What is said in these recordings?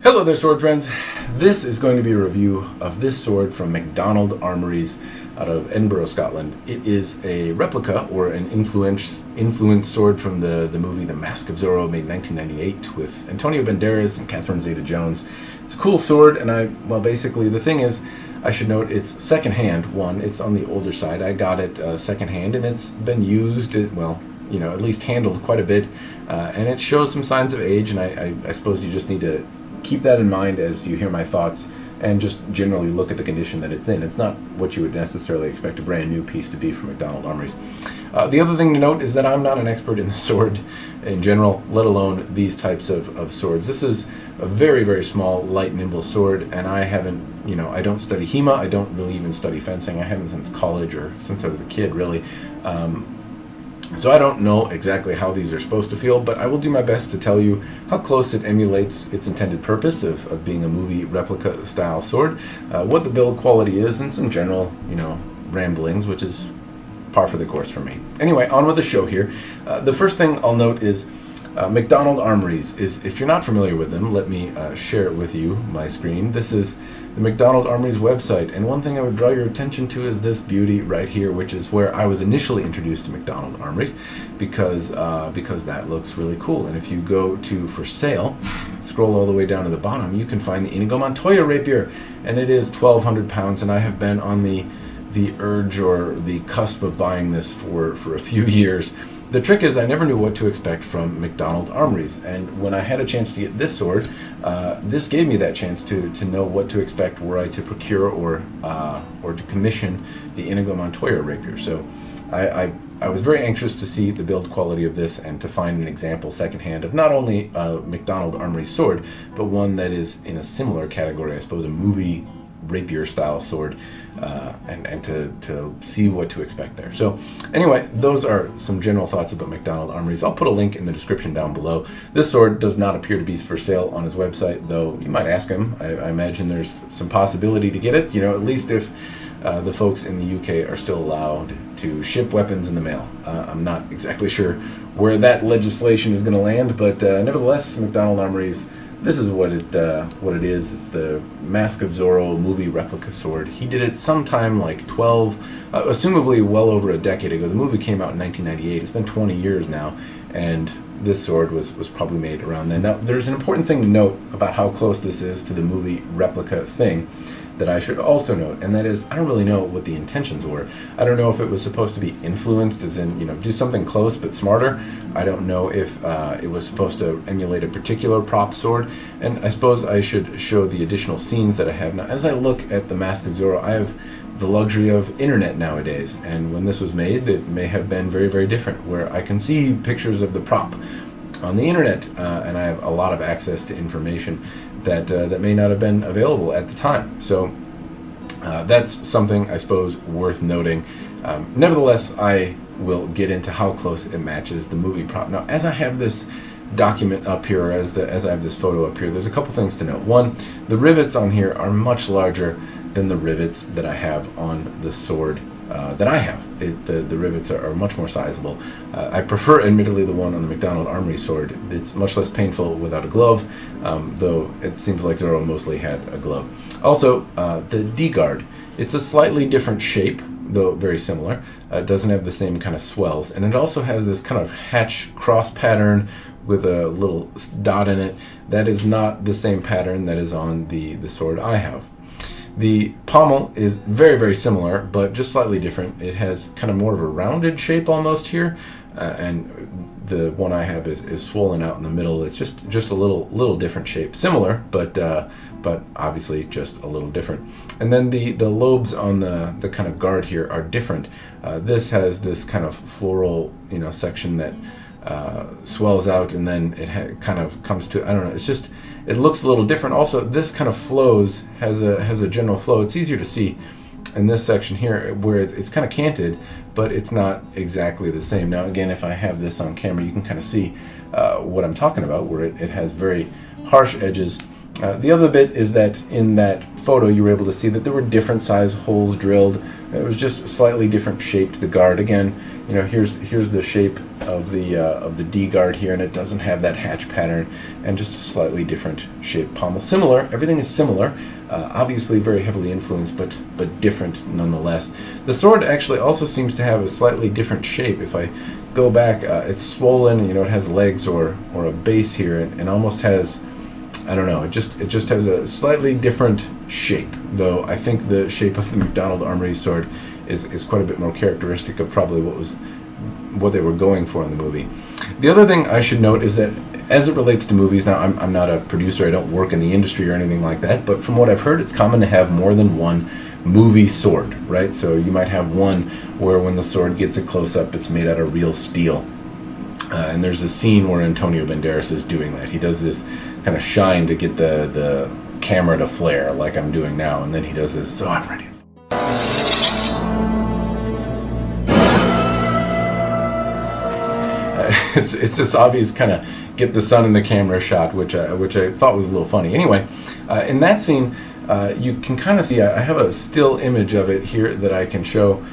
Hello there, sword friends. This is going to be a review of this sword from MacDonald Armories out of Edinburgh, Scotland. It is a replica or an influenced sword from the movie The Mask of Zorro, made in 1998 with Antonio Banderas and Catherine Zeta-Jones. It's a cool sword, and basically the thing is, I should note it's secondhand. One, it's on the older side. I got it secondhand, and it's been used, at least handled quite a bit, and it shows some signs of age, and I suppose you just need to keep that in mind as you hear my thoughts and just generally look at the condition that it's in. It's not what you would necessarily expect a brand new piece to be from MacDonald Armories. The other thing to note is that I'm not an expert in the sword in general, let alone these types of swords. This is a very, very small, light, nimble sword, and I haven't, I don't study HEMA, I don't really even study fencing. I haven't since college or since I was a kid, really. So I don't know exactly how these are supposed to feel, but I will do my best to tell you how close it emulates its intended purpose of being a movie replica style sword, what the build quality is, and some general, ramblings, which is par for the course for me. Anyway, on with the show here. The first thing I'll note is MacDonald Armories is, if you're not familiar with them, let me share it with you, my screen. This is the MacDonald Armories website, and one thing I would draw your attention to is this beauty right here, which is where I was initially introduced to MacDonald Armories, because that looks really cool. And if you go to for sale, scroll all the way down to the bottom, you can find the Inigo Montoya Rapier, and it is 1,200 pounds, and I have been on the urge or the cusp of buying this for a few years. The trick is I never knew what to expect from MacDonald Armories, and when I had a chance to get this sword, this gave me that chance to know what to expect were I to procure or to commission the Inigo Montoya Rapier. So I was very anxious to see the build quality of this and to find an example secondhand of not only a MacDonald Armories sword, but one that is in a similar category, I suppose, a movie rapier style sword, and to see what to expect there. So anyway, those are some general thoughts about MacDonald Armories. I'll put a link in the description down below. This sword does not appear to be for sale on his website, though you might ask him. I imagine there's some possibility to get it, at least if the folks in the UK are still allowed to ship weapons in the mail. I'm not exactly sure where that legislation is going to land, but nevertheless, MacDonald Armories, this is what it is. It's the Mask of Zorro movie replica sword. He did it sometime like assumably well over a decade ago. The movie came out in 1998. It's been 20 years now, and this sword was probably made around then. Now, there's an important thing to note about how close this is to the movie replica thing that I should also note, and that is I don't really know what the intentions were. I don't know if it was supposed to be influenced, as in, do something close but smarter. I don't know if it was supposed to emulate a particular prop sword, and I suppose I should show the additional scenes that I have. Now, as I look at the Mask of Zorro, I have the luxury of internet nowadays, and when this was made, it may have been very, very different, where I can see pictures of the prop on the internet, and I have a lot of access to information that may not have been available at the time. So that's something, I suppose, worth noting. Nevertheless, I will get into how close it matches the movie prop. Now, as I have this document up here, or as I have this photo up here, there's a couple things to note. One, the rivets on here are much larger than the rivets that I have on the sword that I have. The rivets are much more sizable. I prefer, admittedly, the one on the MacDonald Armories sword. It's much less painful without a glove, though it seems like Zorro mostly had a glove. Also, the D-guard. It's a slightly different shape, though very similar. It doesn't have the same kind of swells, and it also has this kind of hatch cross pattern with a little dot in it. That is not the same pattern that is on the sword I have. The pommel is very, very similar, but just slightly different. It has kind of more of a rounded shape almost here, and the one I have is swollen out in the middle. It's just a little different shape. Similar, but obviously just a little different. And then the lobes on the kind of guard here are different. This has this kind of floral, section that swells out, and then it kind of comes to, I don't know, it looks a little different. Also, this kind of flows, has a general flow. It's easier to see in this section here, where it's kind of canted, but it's not exactly the same. Now, again, if I have this on camera, you can kind of see what I'm talking about, where it has very harsh edges, The other bit is that in that photo you were able to see that there were different size holes drilled. It was just slightly different shape to the guard. Again, you know, here's the shape of the D guard here, and it doesn't have that hatch pattern, and just a slightly different shaped pommel. Similar, everything is similar. Obviously very heavily influenced, but different nonetheless. The sword actually also seems to have a slightly different shape. If I go back, it's swollen. You know, it has legs or a base here, and almost has, I don't know, it just has a slightly different shape, though I think the shape of the MacDonald Armory sword is quite a bit more characteristic of probably what they were going for in the movie. The other thing I should note is that as it relates to movies, now I'm not a producer, I don't work in the industry or anything like that, but from what I've heard, it's common to have more than one movie sword, right? So you might have one where when the sword gets a close-up, it's made out of real steel. And there's a scene where Antonio Banderas is doing that. He does this kind of shine to get the camera to flare like I'm doing now, and then he does this, so I'm ready. It's this obvious kind of get the sun in the camera shot, which I thought was a little funny. Anyway, in that scene, you can kind of see, I have a still image of it here that I can show.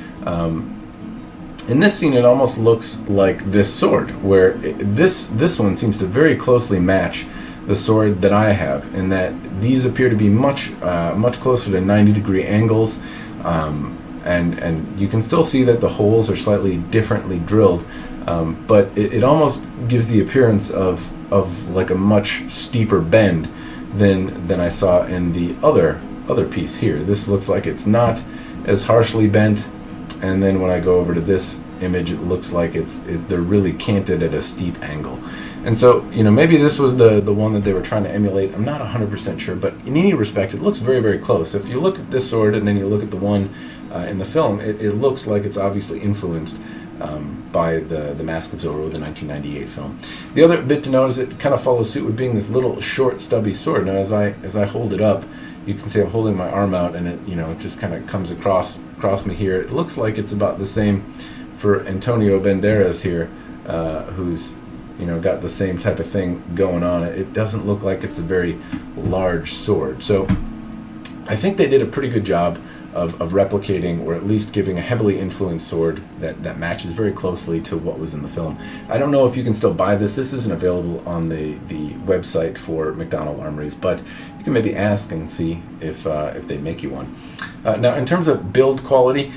In this scene, it almost looks like this sword, where this one seems to very closely match the sword that I have, in that these appear to be much closer to 90-degree angles, and you can still see that the holes are slightly differently drilled, but it almost gives the appearance of like a much steeper bend than I saw in the other piece here. This looks like it's not as harshly bent. And then when I go over to this image, it looks like they're really canted at a steep angle. And so, you know, maybe this was the one that they were trying to emulate. I'm not 100% sure, but in any respect, it looks very, very close. If you look at this sword and then you look at the one in the film, it looks like it's obviously influenced by the Mask of Zorro, the 1998 film. The other bit to note is it kind of follows suit with being this little short, stubby sword. Now, as I hold it up, you can see I'm holding my arm out, and it, you know, just kind of comes across me here. It looks like it's about the same for Antonio Banderas here, who's, you know, got the same type of thing going on. It doesn't look like it's a very large sword. So I think they did a pretty good job of replicating, or at least giving a heavily influenced sword that matches very closely to what was in the film. I don't know if you can still buy this. This isn't available on the website for MacDonald Armories, but you can maybe ask and see if they make you one. Now, in terms of build quality,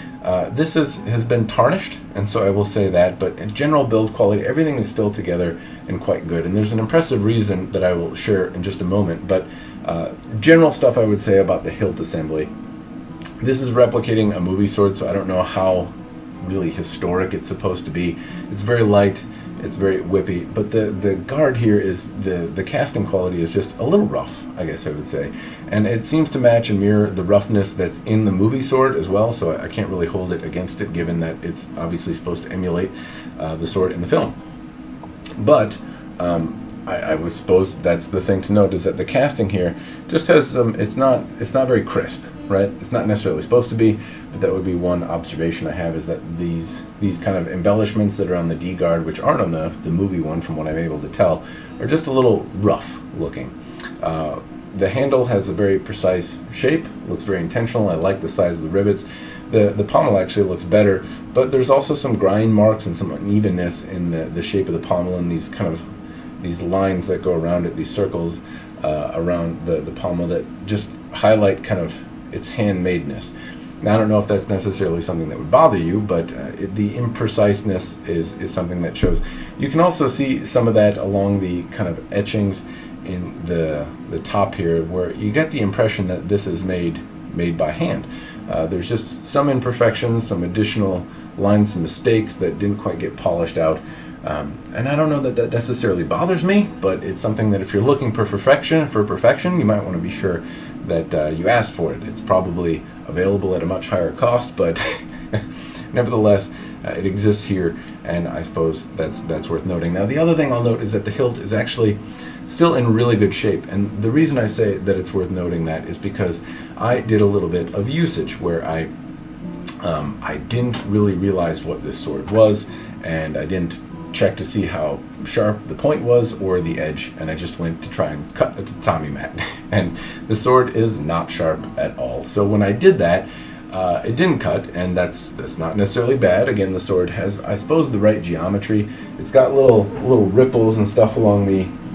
this has been tarnished, and so I will say that, but in general build quality, everything is still together and quite good. And there's an impressive reason that I will share in just a moment, but general stuff I would say about the hilt assembly. This is replicating a movie sword, so I don't know how really historic it's supposed to be. It's very light, it's very whippy, but the guard here is, the casting quality is just a little rough, I guess I would say. And it seems to match and mirror the roughness that's in the movie sword as well, so I can't really hold it against it, given that it's obviously supposed to emulate the sword in the film. But I would suppose that's the thing to note, is that the casting here just has it's not very crisp, right? It's not necessarily supposed to be, but that would be one observation I have, is that these kind of embellishments that are on the D guard, which aren't on the movie one from what I'm able to tell, are just a little rough looking. The handle has a very precise shape, looks very intentional. I like the size of the rivets. The pommel actually looks better, but there's also some grind marks and some unevenness in the shape of the pommel, and these lines that go around it, these circles around the pommel that just highlight kind of its handmadeness. Now, I don't know if that's necessarily something that would bother you, but the impreciseness is something that shows. You can also see some of that along the kind of etchings in the top here, where you get the impression that this is made by hand. There's just some imperfections, some additional lines, some mistakes that didn't quite get polished out. And I don't know that necessarily bothers me, but it's something that if you're looking for perfection, you might want to be sure that you ask for it. It's probably available at a much higher cost, but nevertheless, it exists here, and I suppose that's worth noting. Now, the other thing I'll note is that the hilt is actually still in really good shape, and the reason I say that it's worth noting that is because I did a little bit of usage where I didn't really realize what this sword was, and I didn't check to see how sharp the point was or the edge, and I just went to try and cut the tatami mat. And the sword is not sharp at all. So when I did that, it didn't cut, and that's not necessarily bad. Again, the sword has, I suppose, the right geometry. It's got little ripples and stuff along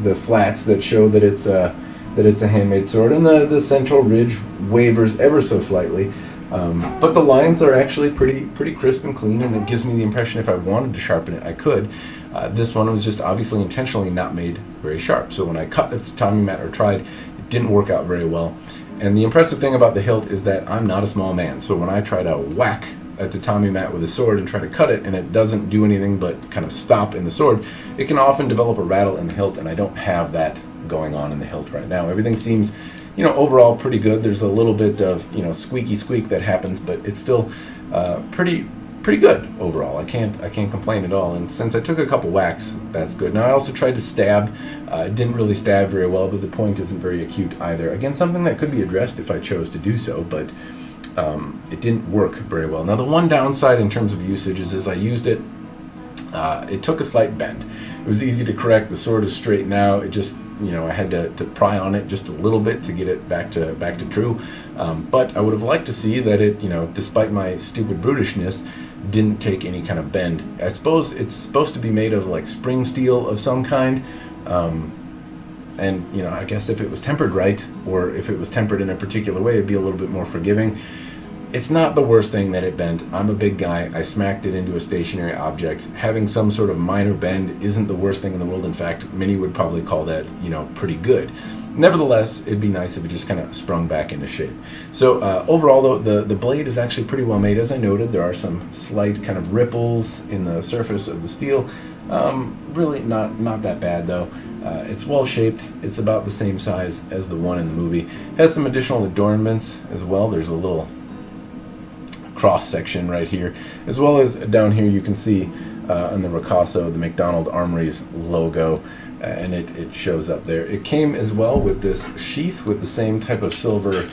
the flats that show that it's a handmade sword, and the central ridge wavers ever so slightly. But the lines are actually pretty crisp and clean, and it gives me the impression if I wanted to sharpen it, I could. This one was just obviously intentionally not made very sharp. So when I cut the tatami mat or tried, it didn't work out very well. And the impressive thing about the hilt is that I'm not a small man. So when I try to whack a tatami mat with a sword and try to cut it, and it doesn't do anything but kind of stop in the sword, it can often develop a rattle in the hilt, and I don't have that going on in the hilt right now. Everything seems, you know, overall pretty good. There's a little bit of, you know, squeaky squeak that happens, but it's still pretty good overall. I can't complain at all. And since I took a couple whacks, that's good. Now I also tried to stab. It didn't really stab very well, but the point isn't very acute either. Again, something that could be addressed if I chose to do so, but it didn't work very well. Now the one downside in terms of usage is as I used it, it took a slight bend. It was easy to correct. The sword is straight now. It just, you know, I had to pry on it just a little bit to get it back to true. But I would have liked to see that it, you know, despite my stupid brutishness, didn't take any kind of bend. I suppose it's supposed to be made of like spring steel of some kind. And, you know, I guess if it was tempered right, or if it was tempered in a particular way, it'd be a little bit more forgiving. It's not the worst thing that it bent. I'm a big guy. I smacked it into a stationary object. Having some sort of minor bend isn't the worst thing in the world. In fact, many would probably call that, you know, pretty good. Nevertheless, it'd be nice if it just kind of sprung back into shape. So overall, though, the blade is actually pretty well made. As I noted, there are some slight kind of ripples in the surface of the steel. Really not that bad, though. It's well shaped. It's about the same size as the one in the movie. Has some additional adornments as well. There's a little cross section right here, as well as down here you can see on the Ricasso the MacDonald Armories logo, and it shows up there. It came as well with this sheath with the same type of silver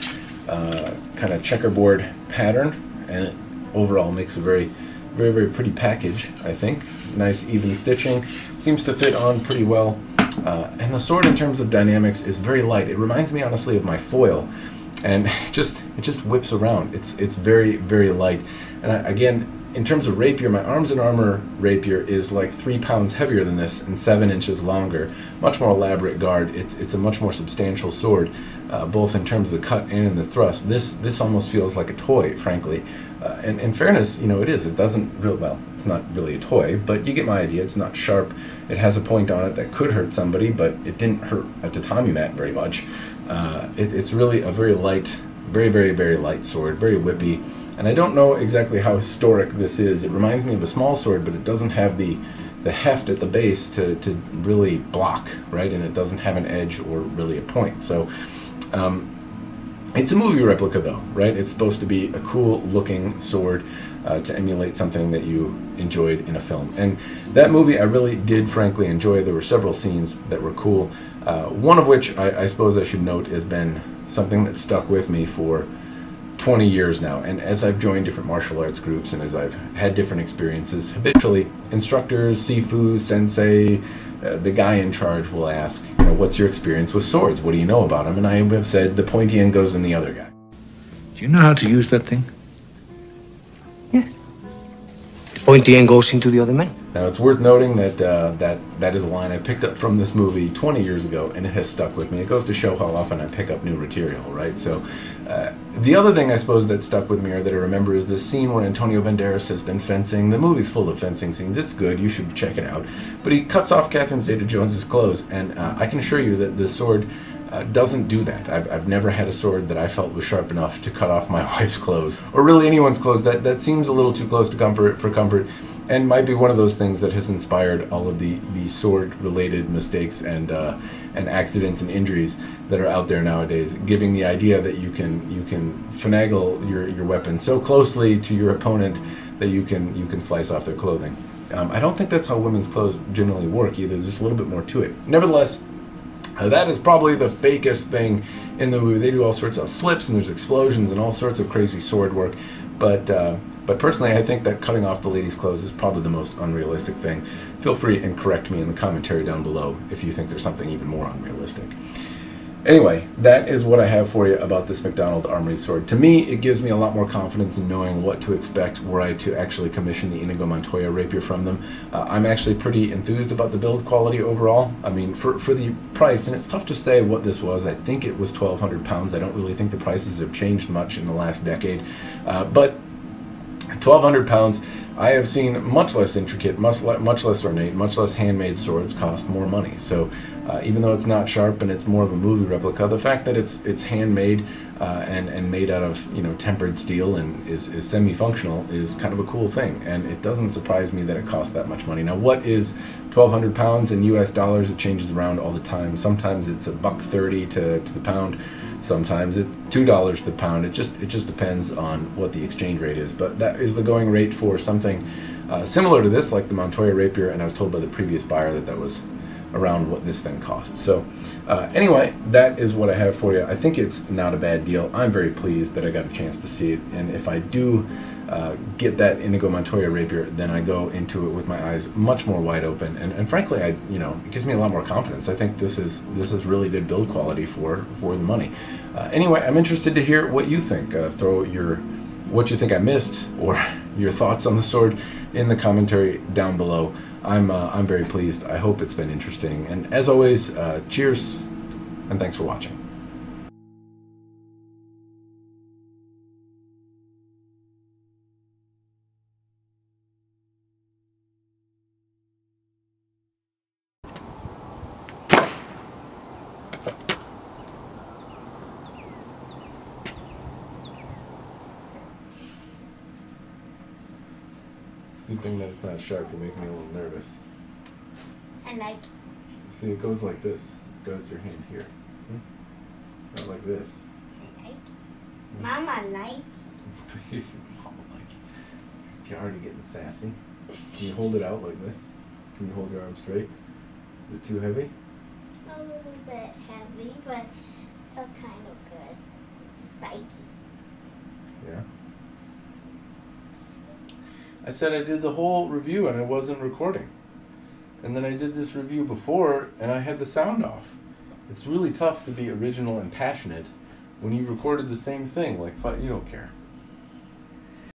kind of checkerboard pattern, and it overall makes a very pretty package, I think. Nice even stitching, seems to fit on pretty well, and the sword in terms of dynamics is very light. It reminds me honestly of my foil, and it just whips around. It's very light. And again, in terms of rapier, my Arms and Armor rapier is like 3 pounds heavier than this and 7 inches longer. Much more elaborate guard. It's a much more substantial sword, both in terms of the cut and in the thrust. This almost feels like a toy, frankly. And in fairness, you know, it is. It doesn't really, well, it's not really a toy, but you get my idea. It's not sharp. It has a point on it that could hurt somebody, but it didn't hurt a tatami mat very much. It's really a very light, very light sword, very whippy. And I don't know exactly how historic this is. It reminds me of a small sword, but it doesn't have the heft at the base to really block, right? And it doesn't have an edge or really a point. So it's a movie replica though, right? It's supposed to be a cool looking sword to emulate something that you enjoyed in a film. And that movie I really did frankly enjoy. There were several scenes that were cool. One of which I suppose I should note has been something that stuck with me for 20 years now, and as I've joined different martial arts groups and as I've had different experiences, habitually instructors, sifu, sensei, the guy in charge will ask, you know, what's your experience with swords? What do you know about them? And I have said the pointy end goes in the other guy. Do you know how to use that thing? Yes. The pointy end goes into the other man. Now it's worth noting that that is a line I picked up from this movie 20 years ago, and it has stuck with me. It goes to show how often I pick up new material, right? So the other thing I suppose that stuck with me, or that I remember, is this scene where Antonio Banderas has been fencing. The movie's full of fencing scenes. It's good. You should check it out. But he cuts off Catherine Zeta-Jones's clothes, and I can assure you that the sword doesn't do that. I've never had a sword that I felt was sharp enough to cut off my wife's clothes, or really anyone's clothes. That seems a little too close to comfort, and might be one of those things that has inspired all of the sword-related mistakes and accidents and injuries that are out there nowadays, giving the idea that you can finagle your weapon so closely to your opponent that you can slice off their clothing. I don't think that's how women's clothes generally work either. There's a little bit more to it. Nevertheless, that is probably the fakest thing in the movie. They do all sorts of flips and there's explosions and all sorts of crazy sword work. But personally, I think that cutting off the lady's clothes is probably the most unrealistic thing. Feel free and correct me in the commentary down below if you think there's something even more unrealistic. Anyway, that is what I have for you about this MacDonald Armory sword. To me, it gives me a lot more confidence in knowing what to expect were I to actually commission the Inigo Montoya rapier from them. I'm actually pretty enthused about the build quality overall. I mean, for the price, and it's tough to say what this was. I think it was 1,200 pounds. I don't really think the prices have changed much in the last decade. But 1,200 pounds, I have seen much less intricate, much less ornate, much less handmade swords cost more money. So even though it's not sharp and it's more of a movie replica, the fact that it's handmade and made out of tempered steel and is semi-functional is kind of a cool thing. And it doesn't surprise me that it costs that much money. Now, what is 1,200 pounds in US dollars? It changes around all the time. Sometimes it's $1.30 to the pound. Sometimes it's $2 to the pound. It just depends on what the exchange rate is. But that is the going rate for something similar to this, like the Montoya rapier. And I was told by the previous buyer that that was around what this thing cost. So anyway, that is what I have for you. I think it's not a bad deal. I'm very pleased that I got a chance to see it. And if I do get that Inigo Montoya rapier, then I go into it with my eyes much more wide open, and frankly, it gives me a lot more confidence. I think this is really good build quality for the money. Anyway, I'm interested to hear what you think. Throw what you think I missed or your thoughts on the sword in the commentary down below. I'm very pleased. I hope it's been interesting, and as always, cheers and thanks for watching. Good thing that it's not sharp. You make me a little nervous. I like. See, it goes like this. Guards your hand here. See? Not like this. I like. Mama like. Mama like. You're already getting sassy. Can you hold it out like this? Can you hold your arm straight? Is it too heavy? A little bit heavy, but still kind of good. It's spiky. Yeah. I said I did the whole review and I wasn't recording. And then I did this review before and I had the sound off. It's really tough to be original and passionate when you've recorded the same thing like you don't care.